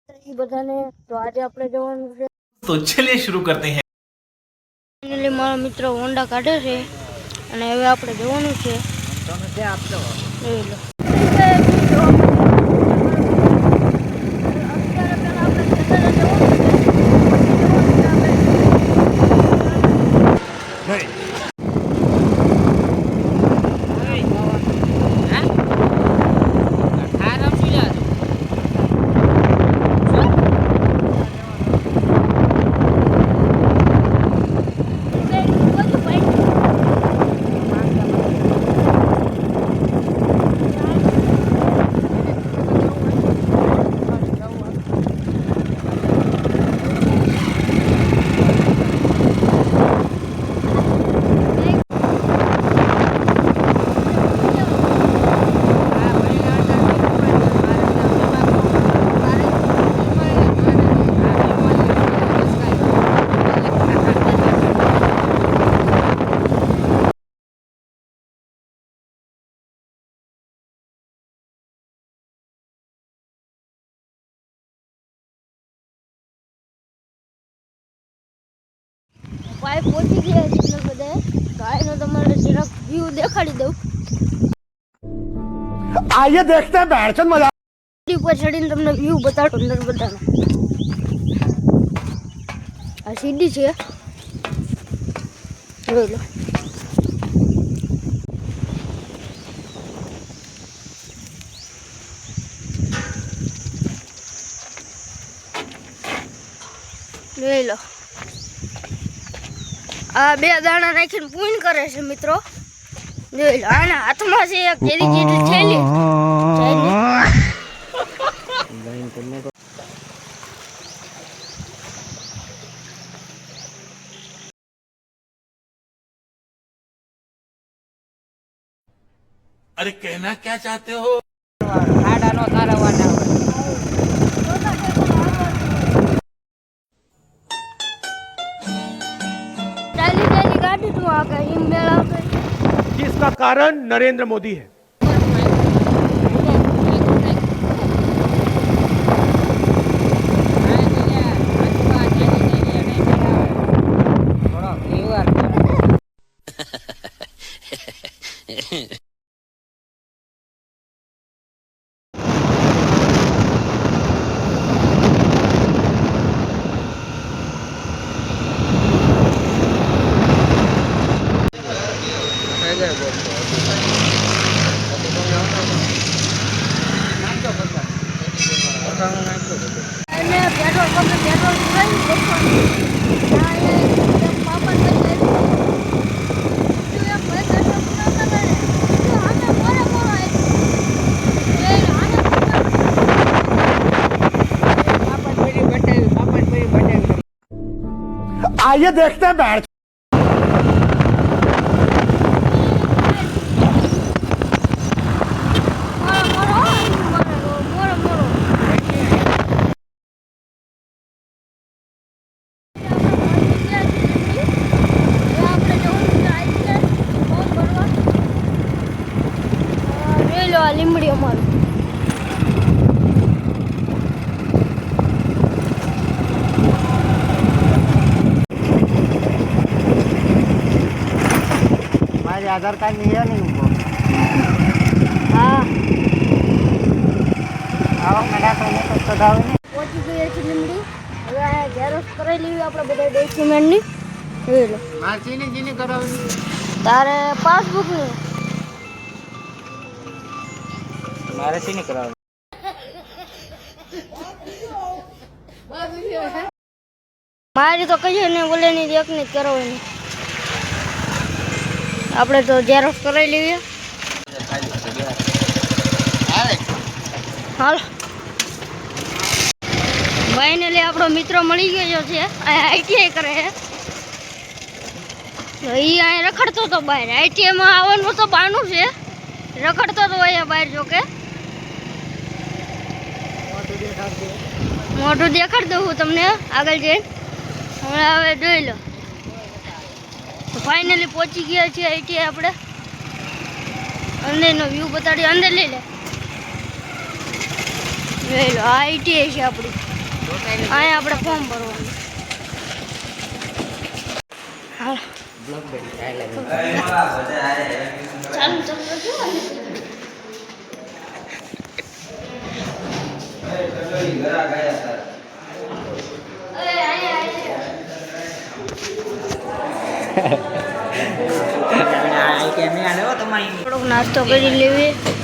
બધાને તો આજે આપણે જવાનું છે तो चलिए शुरू करते हैं। ફાઇનલી મારા મિત્ર હોન્ડા કાઢે છે અને હવે આપણે જવાનું છે જોઈ લો ભાઈ પહોંચી ગયા છે એટલે બધા ગાયનો તમારે જરાક વ્યૂ દેખાડી દઉં आइए देखते हैं बैठचंद मजा ઉપર ચડીને તમને વ્યૂ બતાડો નર્મદાનો આ સીડી છે જોઈ લો જોઈ લો આ બે દાણા નાખીને પૂન કરે છે મિત્રો જોઈ લો આના હાથમાં છે એક કેરી જેટલી થેલી अरे कहना क्या चाहते हो? ચાલી ચાલી ગાડી તું આગળ હિમ મેળા जिसका कारण नरेंद्र मोदी है અને પેટ્રોલ પંપે પેટ્રોલ પુરાવી પાપા आइए देखते हैं बैठ લીમડી અમારું हमारे आधार कार्ड नहीं है नहीं उनको હા आवक नडा करने तो सदावे नहीं પહોંચી ગઈ છે લીમડી હવે આ ઝેરોક્સ કરાવી લેવી આપણે બધા ડોક્યુમેન્ટની જોઈ લો मार्चीनी जीनी करावी તારે પાસબુકની मारे से नहीं करावी મારી તો કહીએ ને બોલે ની એકની જ કરવાની આપણે તો ઝેરોક્સ કરાવી લેવી હાલ ફાઇનલી આપણો મિત્ર મળી ગયો છે આઈટીઆઈ કરે છે તો એ અહીં રખડતો હતો બહાર આઈટીઆઈમાં આવવાનું તો બાનું છે રખડતો હતો અહીંયા બહાર જો કે મોઢું દેખાડી દઉં હું તમને આગળ જઈને હમણાં હવે જોઈ લો ફાઇનલી પહોંચી ગયા છીએ આઈટીઆઈ આપણે અંદરનો વ્યૂ બતાડી અંદર લઈ લે જોઈ લો આ આઈટીઆઈ છે આપણી અહીંયા આપણે ફોર્મ ભરવાનું. હાલ ચાલુ થોડોક નાસ્તો કરી લેવી.